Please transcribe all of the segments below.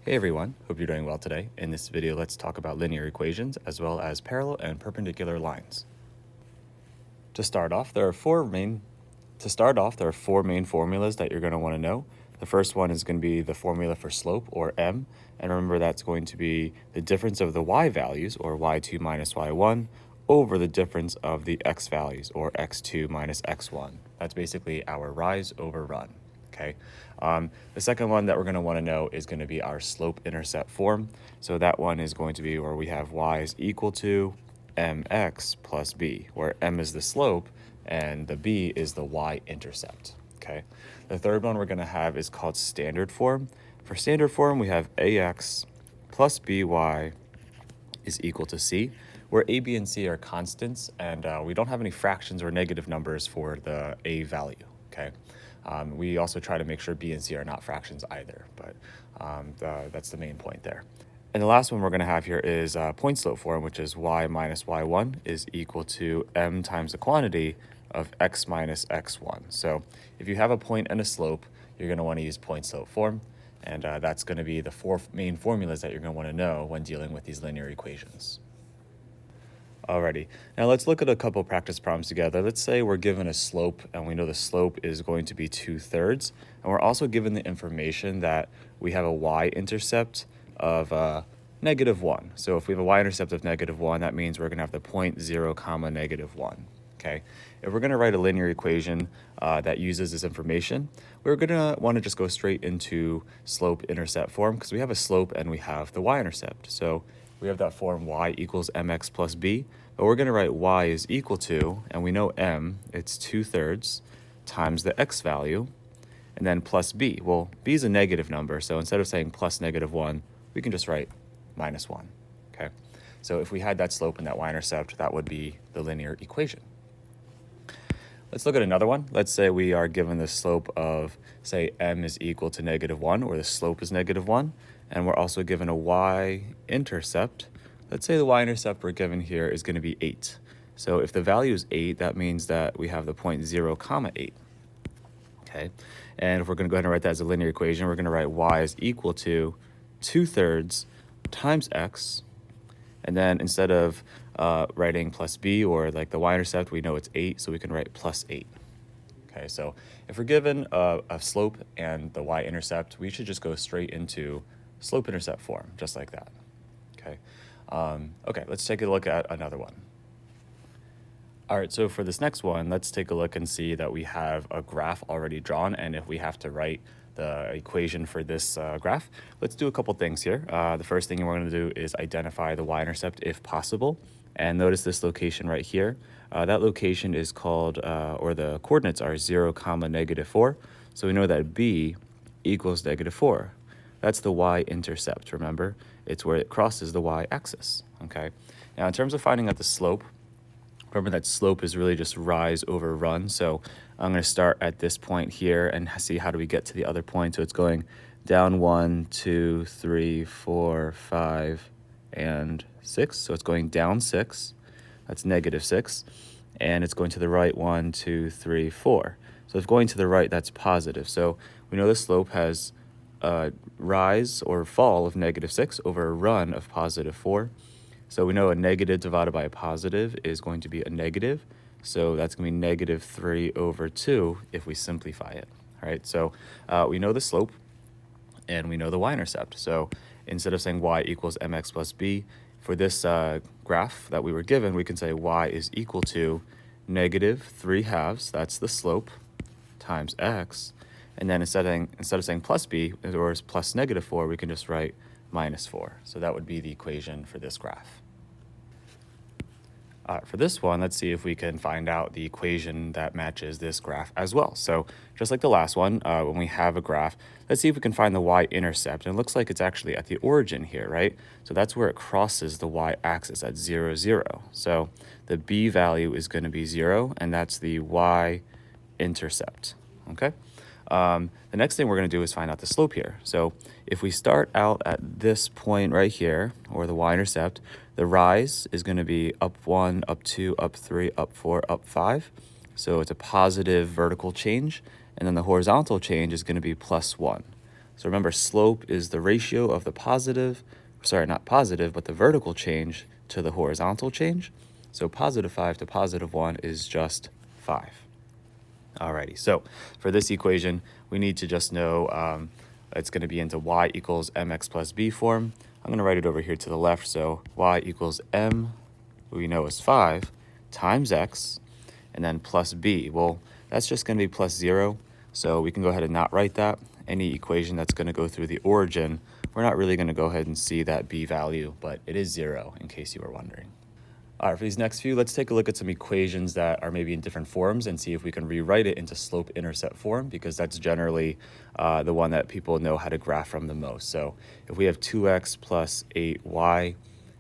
Hey everyone, hope you're doing well today. In this video, let's talk about linear equations as well as parallel and perpendicular lines. To start off, there are four main formulas that you're going to want to know. The first one is going to be the formula for slope, or m, and remember that's going to be the difference of the y values, or y2 minus y1, over the difference of the x values, or x2 minus x1. That's basically our rise over run. Okay. The second one that we're going to want to know is going to be our slope-intercept form. So that one is going to be where we have y is equal to mx plus b, where m is the slope and the b is the y-intercept. Okay. The third one we're going to have is called standard form. For standard form, we have ax plus by is equal to c, where a, b, and c are constants, and we don't have any fractions or negative numbers for the a value. Okay. We also try to make sure b and c are not fractions either, but that's the main point there. And the last one we're going to have here is point slope form, which is y minus y1 is equal to m times the quantity of x minus x1. So if you have a point and a slope, you're going to want to use point slope form, and that's going to be the four main formulas that you're going to want to know when dealing with these linear equations. Alrighty, now let's look at a couple practice problems together. Let's say we're given a slope and we know the slope is going to be 2/3, and we're also given the information that we have a y-intercept of -1. So if we have a y-intercept of -1, that means we're going to have the point 0, -1. Okay, if we're going to write a linear equation that uses this information, we're going to want to just go straight into slope-intercept form because we have a slope and we have the y-intercept. So we have that form y equals mx plus b, but we're going to write y is equal to, and we know m, it's 2/3 times the x value, and then plus b. Well, b is a negative number, so instead of saying plus -1, we can just write -1, okay? So if we had that slope and that y-intercept, that would be the linear equation. Let's look at another one. Let's say we are given the slope of, say, m is equal to -1, or the slope is -1, and we're also given a y-intercept. Let's say the y-intercept we're given here is going to be 8. So if the value is 8, that means that we have the point 0, 8. Okay, and if we're going to go ahead and write that as a linear equation, we're going to write y is equal to 2/3 times x, and then instead of writing plus b or like the y-intercept, we know it's 8, so we can write plus 8. Okay, so if we're given a slope and the y-intercept, we should just go straight into slope-intercept form, just like that. Okay, okay, let's take a look at another one. All right, so for this next one, let's take a look and see that we have a graph already drawn, and if we have to write the equation for this graph, let's do a couple things here. The first thing we're going to do is identify the y-intercept if possible, and notice this location right here. That location is called, or the coordinates are 0, -4, so we know that b equals -4. That's the y-intercept, remember? It's where it crosses the y-axis, okay? Now, in terms of finding out the slope, remember that slope is really just rise over run, so I'm going to start at this point here and see how do we get to the other point. So it's going down 1, 2, 3, 4, 5, and 6. So it's going down 6. That's -6. And it's going to the right 1, 2, 3, 4. So if going to the right, that's positive. So we know the slope has a rise or fall of -6 over a run of +4. So we know a negative divided by a positive is going to be a negative. So that's going to be -3/2 if we simplify it. All right, so we know the slope and we know the y-intercept. So instead of saying y equals mx plus b, for this graph that we were given, we can say y is equal to -3/2, that's the slope, times x. And then instead of saying plus b, or plus -4, we can just write -4. So that would be the equation for this graph. For this one, let's see if we can find out the equation that matches this graph as well. So just like the last one, when we have a graph, let's see if we can find the y-intercept. And it looks like it's actually at the origin here, right? So that's where it crosses the y-axis at 0, 0. So the b value is going to be 0, and that's the y-intercept, okay? The next thing we're going to do is find out the slope here. So if we start out at this point right here, or the y-intercept, the rise is going to be up 1, up 2, up 3, up 4, up 5. So it's a positive vertical change. And then the horizontal change is going to be +1. So remember, slope is the ratio of the positive, sorry, not positive, but the vertical change to the horizontal change. So positive 5 to positive 1 is just 5. Alrighty, so for this equation, we need to just know it's going to be into y equals mx plus b form. I'm going to write it over here to the left. So y equals m, we know is 5, times x, and then plus b. Well, that's just going to be plus 0, so we can go ahead and not write that. Any equation that's going to go through the origin, we're not really going to go ahead and see that b value, but it is 0 in case you were wondering. All right, for these next few, let's take a look at some equations that are maybe in different forms and see if we can rewrite it into slope-intercept form, because that's generally the one that people know how to graph from the most. So if we have 2x plus 8y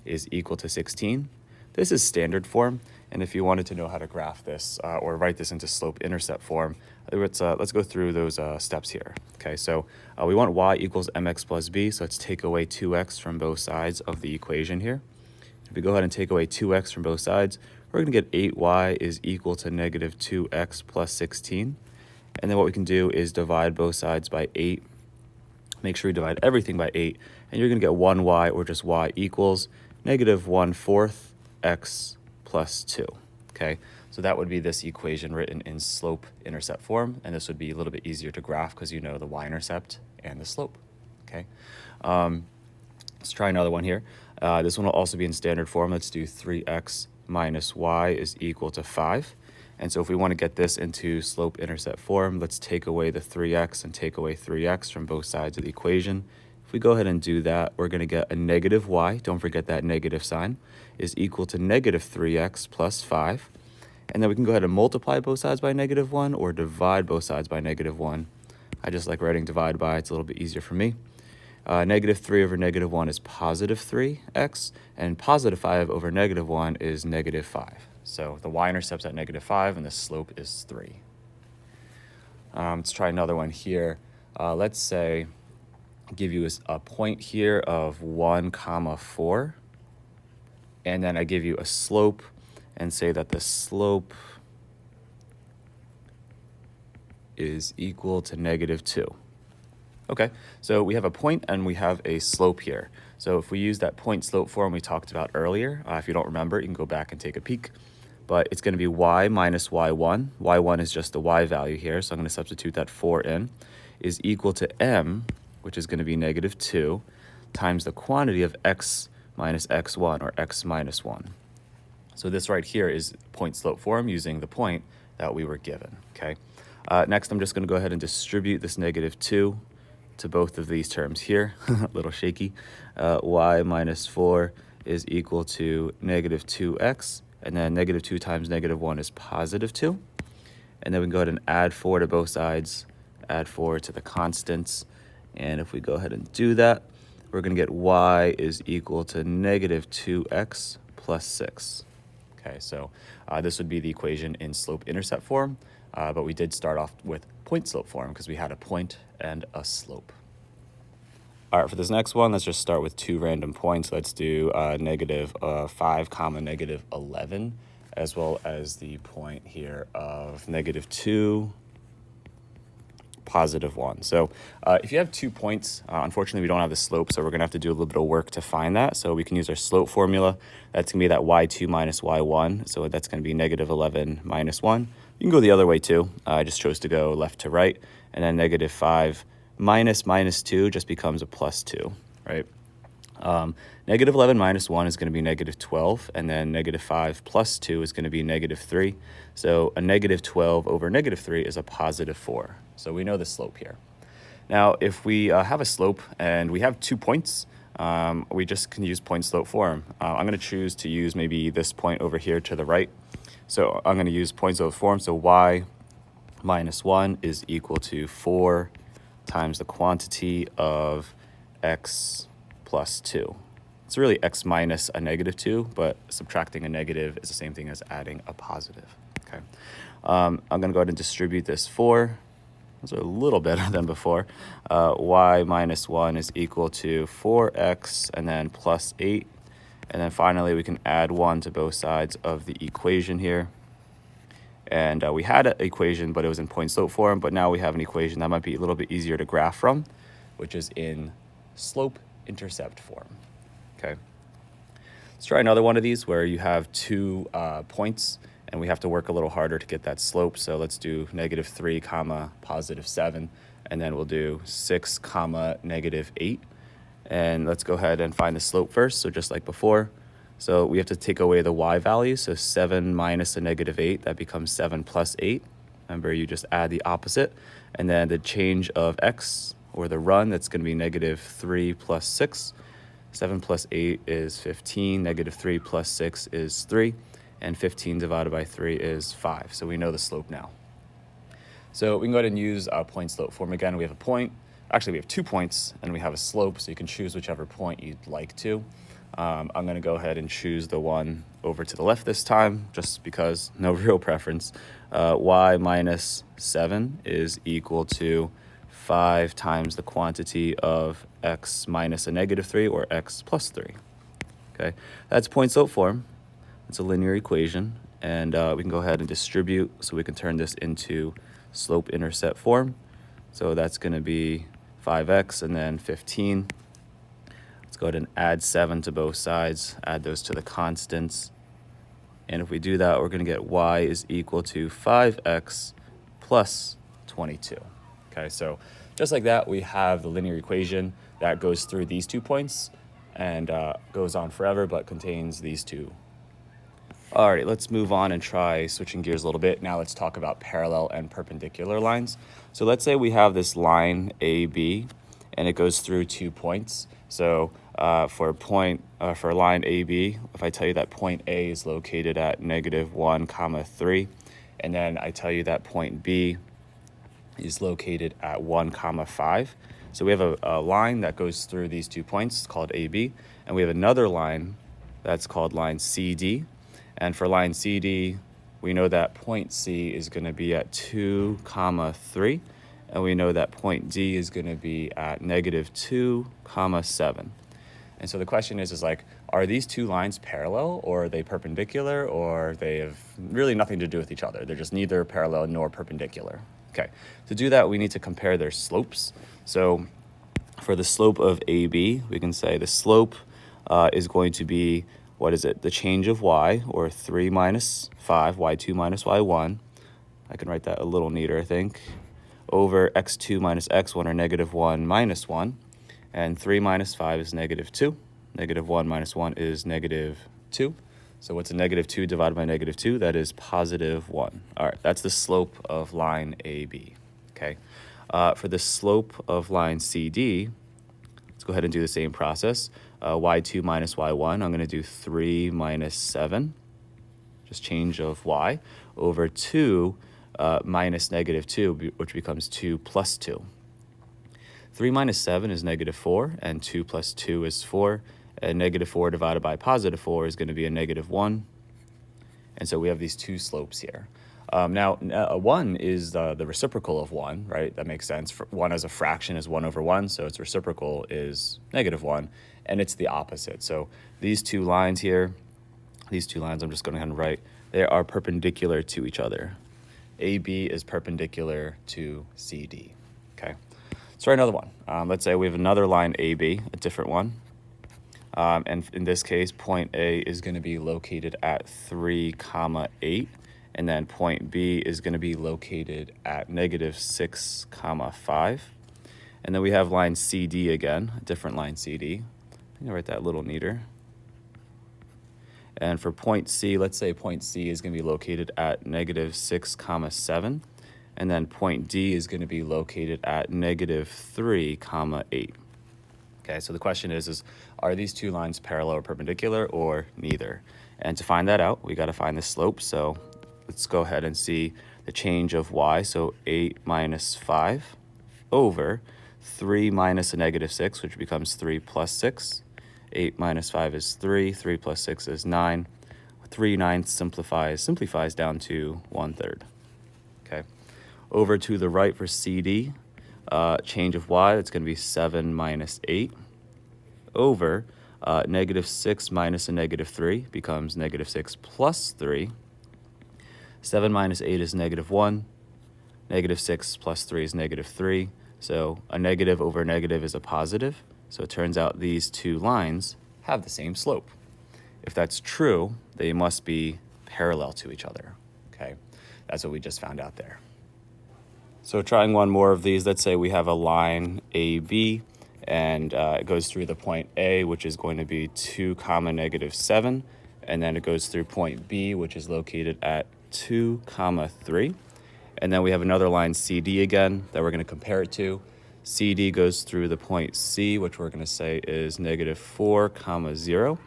is equal to 16, this is standard form. And if you wanted to know how to graph this or write this into slope-intercept form, let's go through those steps here. Okay, so we want y equals mx plus b, so let's take away 2x from both sides of the equation here. If we go ahead and take away 2x from both sides, we're going to get 8y is equal to negative 2x plus 16. And then what we can do is divide both sides by 8. Make sure you divide everything by 8. And you're going to get 1y, or just y, equals negative 1/4 x plus 2. Okay, so that would be this equation written in slope-intercept form. And this would be a little bit easier to graph because you know the y-intercept and the slope. Okay. Let's try another one here. This one will also be in standard form. Let's do 3x minus y is equal to 5. And so if we want to get this into slope-intercept form, let's take away the 3x and take away 3x from both sides of the equation. If we go ahead and do that, we're going to get a negative y, don't forget that negative sign, is equal to negative 3x plus 5. And then we can go ahead and multiply both sides by negative 1 or divide both sides by negative 1. I just like writing divide by, it's a little bit easier for me. Negative 3 over negative 1 is positive 3x, and positive 5 over negative 1 is negative 5. So the y-intercept's at negative 5, and the slope is 3. Let's try another one here. Let's say, give you a point here of 1, 4, and then I give you a slope, and say that the slope is equal to negative 2. Okay, so we have a point and we have a slope here. So if we use that point slope form we talked about earlier, if you don't remember, you can go back and take a peek. But it's going to be y minus y1. y1 is just the y value here, so I'm going to substitute that 4 in, is equal to m, which is going to be negative 2, times the quantity of x minus x1, or x minus 1. So this right here is point slope form using the point that we were given. Okay. Next, I'm just going to go ahead and distribute this negative 2 to both of these terms here. A little shaky. Y minus 4 is equal to negative 2x, and then negative 2 times negative 1 is positive 2. And then we can go ahead and add 4 to both sides, add 4 to the constants. And if we go ahead and do that, we're going to get y is equal to negative 2x plus 6. Okay, so this would be the equation in slope-intercept form, but we did start off with point slope form because we had a point and a slope. All right, for this next one, let's just start with two random points. Let's do negative 5 comma negative 11, as well as the point here of negative 2, positive 1. So if you have 2 points, unfortunately we don't have the slope, so we're gonna have to do a little bit of work to find that. So we can use our slope formula. That's gonna be that y2 minus y1. So that's gonna be negative 11 minus 1. You can go the other way too. I just chose to go left to right. And then negative 5 minus 2 just becomes a plus 2, right? Negative 11 minus 1 is going to be negative 12, and then negative 5 plus 2 is going to be negative 3. So a negative 12 over negative 3 is a positive 4. So we know the slope here. Now, if we have a slope and we have 2 points, we just can use point slope form. I'm going to choose to use maybe this point over here to the right. So I'm going to use point slope form. So y minus 1 is equal to 4 times the quantity of x plus 2. It's really x minus a negative 2, but subtracting a negative is the same thing as adding a positive. Okay, I'm going to go ahead and distribute this 4. Those are a little better than before. Y minus 1 is equal to 4x and then plus 8. And then finally, we can add 1 to both sides of the equation here. And we had an equation, but it was in point slope form. But now we have an equation that might be a little bit easier to graph from, which is in slope-intercept form. Okay. Let's try another one of these where you have two points and we have to work a little harder to get that slope. So let's do -3 comma +7, and then we'll do 6 comma -8. And let's go ahead and find the slope first. So just like before, so we have to take away the y value. So 7 minus a -8, that becomes 7 plus 8. Remember, you just add the opposite. And then the change of x, or the run, that's going to be -3 plus 6. 7 plus 8 is 15, -3 plus 6 is 3, and 15 divided by 3 is 5. So we know the slope now. So we can go ahead and use a point slope form again. We have a point, actually we have 2 points, and we have a slope, so you can choose whichever point you'd like to. I'm going to go ahead and choose the one over to the left this time, just because no real preference. Y minus 7 is equal to 5 times the quantity of x minus a -3, or x plus 3. Okay, that's point slope form. It's a linear equation, and we can go ahead and distribute, so we can turn this into slope-intercept form. So that's going to be 5x and then 15. Let's go ahead and add 7 to both sides, add those to the constants. And if we do that, we're going to get y is equal to 5x plus 22. Okay, so just like that, we have the linear equation that goes through these 2 points and goes on forever, but contains these 2. All right, let's move on and try switching gears a little bit. Now let's talk about parallel and perpendicular lines. So let's say we have this line AB, and it goes through 2 points. So for line AB, if I tell you that point A is located at -1, 3, and then I tell you that point B is located at 1, 5. So we have a line that goes through these 2 points called AB, and we have another line that's called line CD. And for line CD, we know that point C is going to be at 2, 3, and we know that point D is going to be at -2, 7. And so the question is like, are these 2 lines parallel, or are they perpendicular, or they have really nothing to do with each other? They're just neither parallel nor perpendicular. Okay, to do that, we need to compare their slopes. So for the slope of AB, we can say the slope is going to be, what is it? The change of y, or 3 minus 5, y2 minus y1. I can write that a little neater, I think, over x2 minus x1, or -1 minus 1. And 3 minus 5 is -2. -1 minus 1 is -2. So what's a -2 divided by -2? That is +1. All right, that's the slope of line AB. Okay. For the slope of line CD, let's go ahead and do the same process. Y2 minus y1, I'm going to do 3 minus 7, just change of y, over 2 minus -2, which becomes 2 plus 2. 3 minus 7 is -4, and 2 plus 2 is 4. And -4 divided by +4 is going to be a -1. And so we have these 2 slopes here. Now, 1 is the reciprocal of 1, right? That makes sense. 1 as a fraction is 1 over 1, so its reciprocal is -1, and it's the opposite. So these 2 lines here, these 2 lines, I'm just going to write, they are perpendicular to each other. AB is perpendicular to CD, okay? Let's try another one. Let's say we have another line AB, a different one. And in this case, point A is going to be located at 3, 8. And then point B is going to be located at -6, 5. And then we have line CD again, a different line CD. I'm going to write that a little neater. And for point C, let's say point C is going to be located at -6, 7. And then point D is going to be located at -3, 8. Okay, so the question is are these 2 lines parallel or perpendicular, or neither? And to find that out, we got to find the slope. So let's go ahead and see the change of y. So 8 minus 5 over 3 minus a -6, which becomes 3 plus 6. 8 minus 5 is 3. 3 plus 6 is 9. 3/9 simplifies down to 1/3. Okay. Over to the right for CD, change of y, that's going to be 7 minus 8 over -6 minus a -3 becomes -6 plus 3. 7 minus 8 is -1. -6 plus 3 is -3. So a negative over negative is a positive. So it turns out these two lines have the same slope. If that's true, they must be parallel to each other, okay? That's what we just found out there. So trying one more of these, let's say we have a line AB, and it goes through the point A, which is going to be 2 comma negative 7, and then it goes through point B, which is located at 2 comma 3. And then we have another line CD again that we're going to compare it to. CD goes through the point C, which we're going to say is negative 4 comma 0.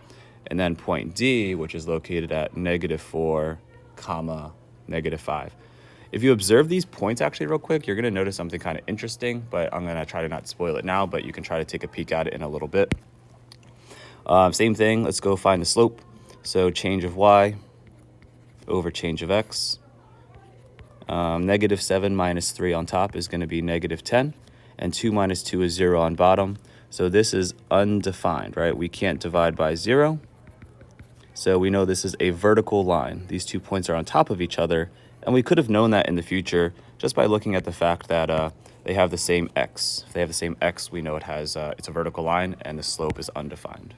And then point D, which is located at negative 4 comma negative 5. If you observe these points actually real quick, you're going to notice something kind of interesting, but I'm going to try to not spoil it now, but you can try to take a peek at it in a little bit. Same thing, let's go find the slope. So change of y over change of x. Negative 7 minus 3 on top is going to be negative 10, and 2 minus 2 is 0 on bottom. So this is undefined, right? We can't divide by 0. So we know this is a vertical line. These 2 points are on top of each other, and we could have known that in the future just by looking at the fact that they have the same x. If they have the same x, we know it's a vertical line and the slope is undefined.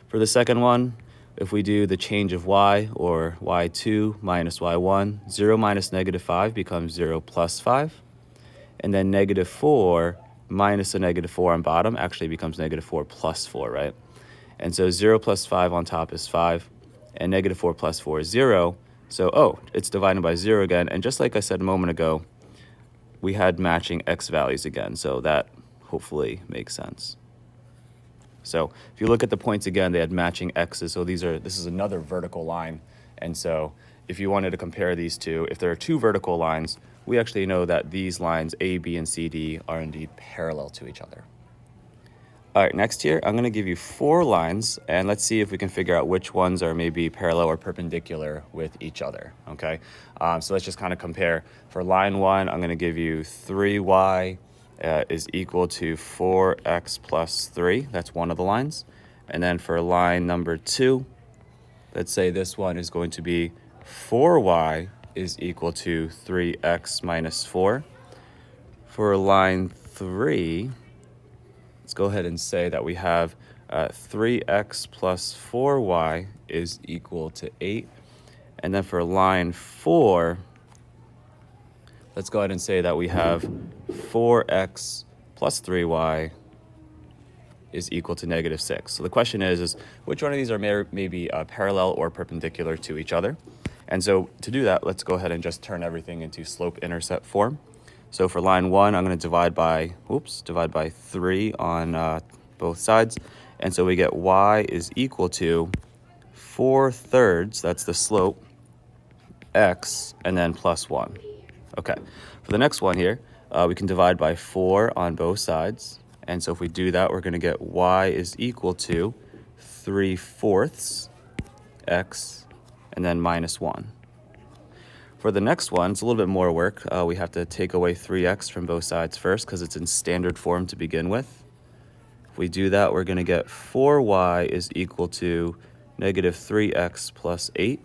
For the second one, if we do the change of y, or y2 minus y1, 0 minus negative 5 becomes 0 plus 5. And then negative 4 minus a negative 4 on bottom actually becomes negative 4 plus 4, right? And so 0 plus 5 on top is 5, and negative 4 plus 4 is 0. So, it's divided by 0 again. And just like I said a moment ago, we had matching x values again. So that hopefully makes sense. So if you look at the points again, they had matching x's. So this is another vertical line. And so if you wanted to compare these two, if there are two vertical lines, we actually know that these lines A, B, and C, D are indeed parallel to each other. All right, next here, I'm going to give you 4 lines, and let's see if we can figure out which ones are maybe parallel or perpendicular with each other, okay? So let's just kind of compare. For line 1, I'm going to give you 3y is equal to 4x plus 3. That's one of the lines. And then for line number 2, let's say this one is going to be 4y is equal to 3x minus 4. For line 3, let's go ahead and say that we have 3x plus 4y is equal to 8. And then for line 4, let's go ahead and say that we have 4x plus 3y is equal to negative 6. So the question is which one of these are maybe parallel or perpendicular to each other? And so to do that, let's go ahead and just turn everything into slope-intercept form. So for line 1, I'm going to divide by 3 on both sides. And so we get y is equal to 4/3, that's the slope, x, and then plus 1. Okay, for the next one here, we can divide by 4 on both sides. And so if we do that, we're going to get y is equal to 3/4 x, and then minus 1. For the next one, it's a little bit more work. We have to take away 3x from both sides first because it's in standard form to begin with. If we do that, we're going to get 4y is equal to negative 3x plus 8.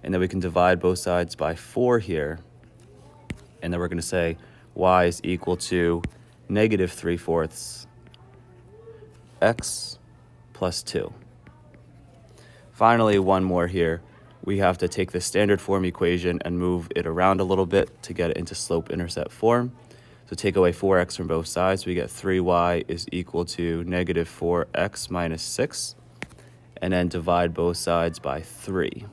And then we can divide both sides by 4 here. And then we're going to say y is equal to negative 3/4 x plus 2. Finally, one more here. We have to take the standard form equation and move it around a little bit to get it into slope-intercept form. So take away 4x from both sides, we get 3y is equal to negative 4x minus 6, and then divide both sides by 3.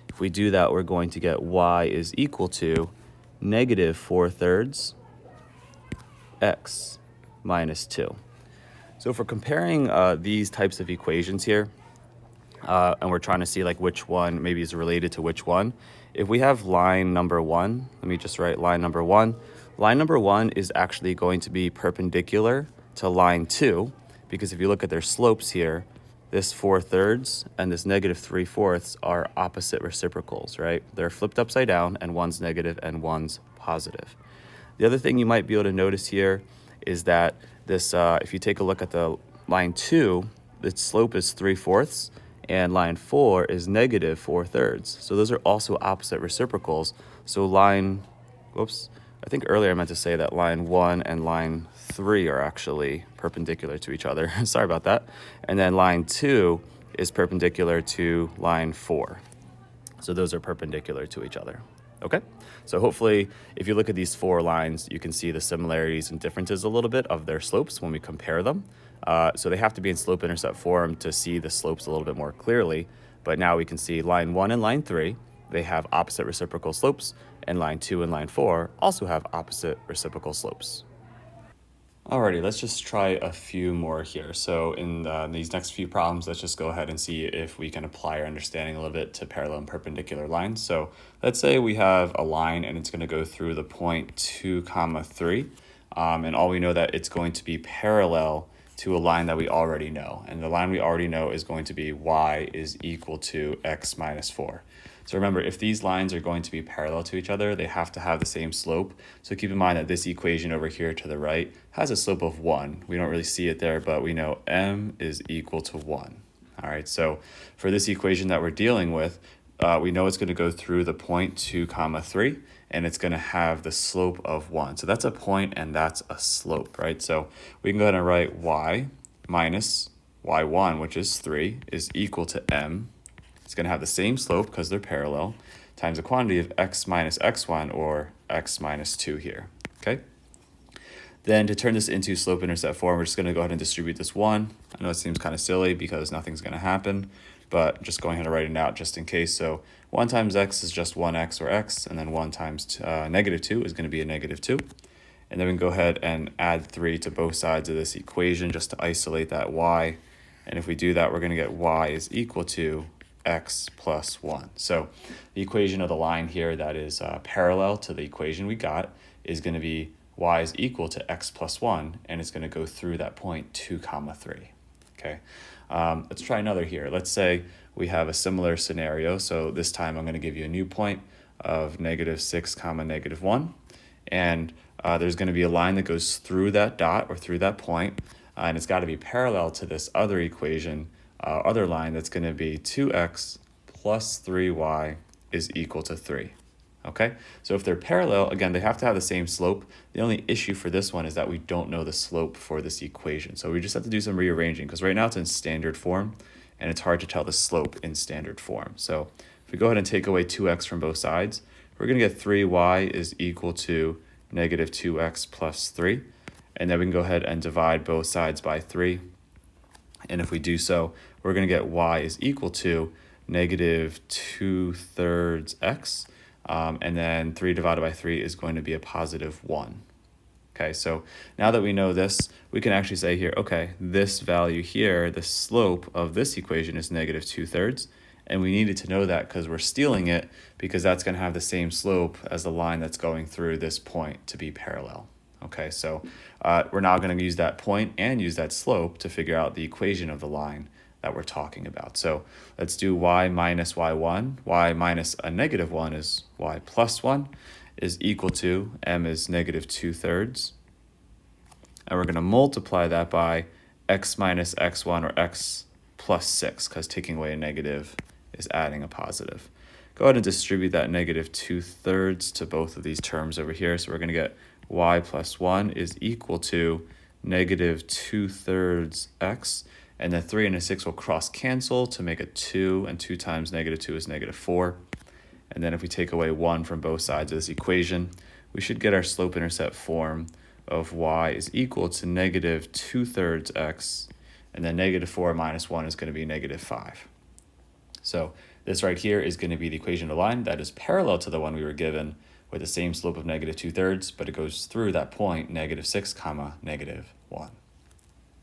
If we do that, we're going to get y is equal to negative 4/3 x minus 2. So for comparing these types of equations here, and we're trying to see like which one maybe is related to which one. If we have line number 1, let me just write line number 1. Line number 1 is actually going to be perpendicular to line 2, because if you look at their slopes here, this 4/3 and this negative 3/4 are opposite reciprocals, right? They're flipped upside down, and one's negative and one's positive. The other thing you might be able to notice here is that this, if you take a look at the line 2, its slope is 3/4, and line 4 is negative 4/3. So those are also opposite reciprocals. So line I think earlier I meant to say that line 1 and line 3 are actually perpendicular to each other. Sorry about that. And then line 2 is perpendicular to line 4. So those are perpendicular to each other. Okay? So hopefully, if you look at these 4 lines, you can see the similarities and differences a little bit of their slopes when we compare them. So they have to be in slope-intercept form to see the slopes a little bit more clearly. But now we can see line 1 and line 3, they have opposite reciprocal slopes, and line 2 and line 4 also have opposite reciprocal slopes. Alrighty, let's just try a few more here. So in these next few problems, let's just go ahead and see if we can apply our understanding a little bit to parallel and perpendicular lines. So let's say we have a line and it's going to go through the point 2, 3, and all we know that it's going to be parallel to a line that we already know. And the line we already know is going to be y is equal to x minus 4. So remember, if these lines are going to be parallel to each other, they have to have the same slope. So keep in mind that this equation over here to the right has a slope of 1. We don't really see it there, but we know m is equal to 1. All right, so for this equation that we're dealing with, we know it's going to go through the point 2, 3, and it's going to have the slope of 1. So that's a point and that's a slope, right? So we can go ahead and write y minus y1, which is 3, is equal to m. It's going to have the same slope because they're parallel, times the quantity of x minus x1, or x minus 2 here, okay? Then to turn this into slope-intercept form, we're just going to go ahead and distribute this 1. I know it seems kind of silly because nothing's going to happen, but just going ahead and writing it out just in case. So 1 times x is just 1x, or x, and then 1 times negative 2 is going to be a negative 2. And then we can go ahead and add 3 to both sides of this equation just to isolate that y. And if we do that, we're going to get y is equal to x plus 1. So the equation of the line here that is parallel to the equation we got is going to be y is equal to x plus 1, and it's going to go through that point 2, 3. Okay, let's try another here. Let's say we have a similar scenario. So this time I'm going to give you a new point of negative 6, negative 1. And there's going to be a line that goes through that dot or through that point, and it's got to be parallel to this other equation, other line that's going to be 2x plus 3y is equal to 3. Okay, so if they're parallel, again, they have to have the same slope. The only issue for this one is that we don't know the slope for this equation. So we just have to do some rearranging because right now it's in standard form and it's hard to tell the slope in standard form. So if we go ahead and take away 2x from both sides, we're going to get 3y is equal to negative 2x plus 3. And then we can go ahead and divide both sides by 3. And if we do so, we're going to get y is equal to negative 2/3 x. And then 3 divided by 3 is going to be a positive 1. Okay, so now that we know this, we can actually say here, okay, this value here, the slope of this equation is negative 2/3. And we needed to know that because we're stealing it, because that's going to have the same slope as the line that's going through this point to be parallel. Okay, so we're now going to use that point and use that slope to figure out the equation of the line that we're talking about. So let's do y minus y1. Y minus a negative 1 is y plus 1 is equal to m is negative 2/3. And we're going to multiply that by x minus x1, or x plus 6, because taking away a negative is adding a positive. Go ahead and distribute that negative 2/3 to both of these terms over here. So we're going to get y plus 1 is equal to negative 2/3 x. And then 3 and a 6 will cross cancel to make a 2, and 2 times negative 2 is negative 4. And then if we take away 1 from both sides of this equation, we should get our slope-intercept form of y is equal to negative 2/3 x, and then negative 4 minus 1 is going to be negative 5. So this right here is going to be the equation of the line that is parallel to the one we were given with the same slope of negative 2/3, but it goes through that point, negative 6, negative 1.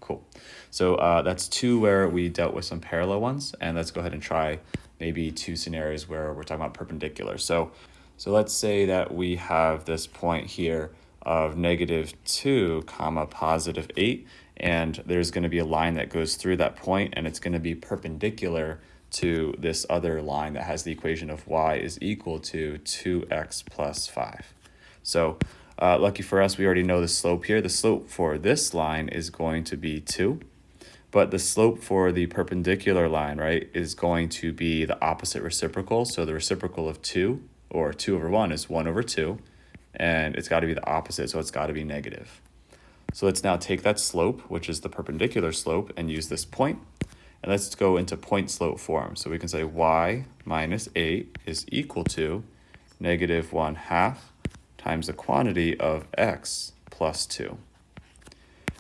Cool. So that's 2 where we dealt with some parallel ones, and let's go ahead and try maybe 2 scenarios where we're talking about perpendicular. So let's say that we have this point here of negative 2, positive 8, and there's going to be a line that goes through that point, and it's going to be perpendicular to this other line that has the equation of y is equal to 2x plus 5. So lucky for us, we already know the slope here. The slope for this line is going to be 2, but the slope for the perpendicular line, right, is going to be the opposite reciprocal. So the reciprocal of 2, or 2 over 1, is 1 over 2. and it's got to be the opposite, so it's got to be negative. So let's now take that slope, which is the perpendicular slope, and use this point. And let's go into point slope form. So we can say y minus 8 is equal to negative 1/2 times the quantity of x plus 2.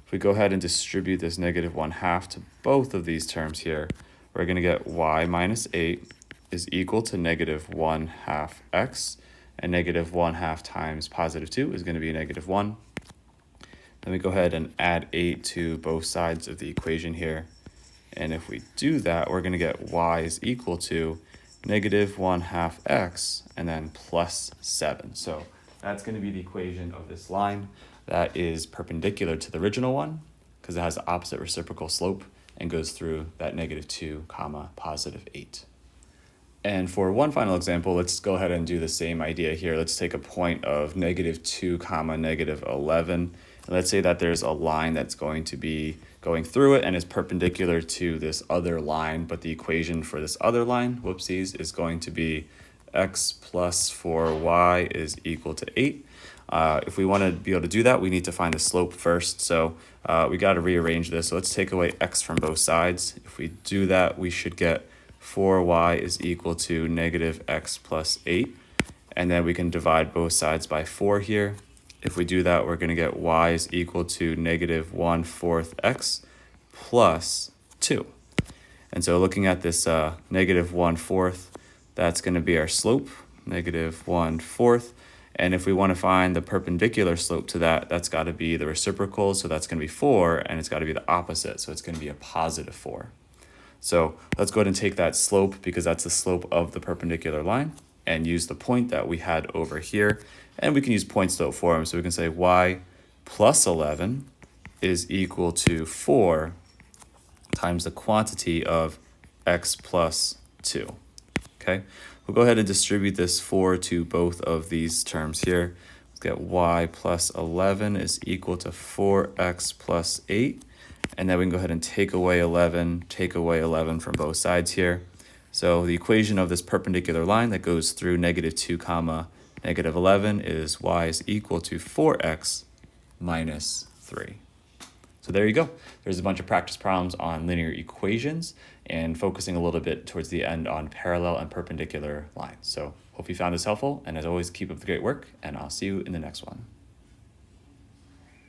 If we go ahead and distribute this negative 1/2 to both of these terms here, we're going to get y minus 8 is equal to negative 1/2 x, and negative 1/2 times positive 2 is going to be negative 1. Then we go ahead and add 8 to both sides of the equation here. And if we do that, we're going to get y is equal to negative 1/2 x and then plus 7. So that's going to be the equation of this line that is perpendicular to the original one because it has the opposite reciprocal slope and goes through that negative 2 comma positive 8. And for one final example, let's go ahead and do the same idea here. Let's take a point of negative 2 comma negative 11. And let's say that there's a line that's going to be going through it and is perpendicular to this other line, but the equation for this other line, whoopsies, is going to be x plus 4y is equal to 8. If we want to be able to do that, we need to find the slope first. So we got to rearrange this. So let's take away x from both sides. If we do that, we should get 4y is equal to negative x plus 8. And then we can divide both sides by 4 here. If we do that, we're going to get y is equal to negative 1/4 x plus 2. And so looking at this negative 1/4, that's going to be our slope, negative 1/4. And if we want to find the perpendicular slope to that, that's got to be the reciprocal. So that's going to be 4, and it's got to be the opposite. So it's going to be a positive 4. So let's go ahead and take that slope because that's the slope of the perpendicular line and use the point that we had over here. And we can use point slope form. So we can say y plus 11 is equal to 4 times the quantity of x plus 2. Okay, we'll go ahead and distribute this 4 to both of these terms here. Let's get y plus 11 is equal to 4x plus 8. And then we can go ahead and take away 11 from both sides here. So the equation of this perpendicular line that goes through negative 2 comma negative 11 is y is equal to 4x minus 3. So there you go. There's a bunch of practice problems on linear equations and focusing a little bit towards the end on parallel and perpendicular lines. So hope you found this helpful, and as always, keep up the great work, and I'll see you in the next one.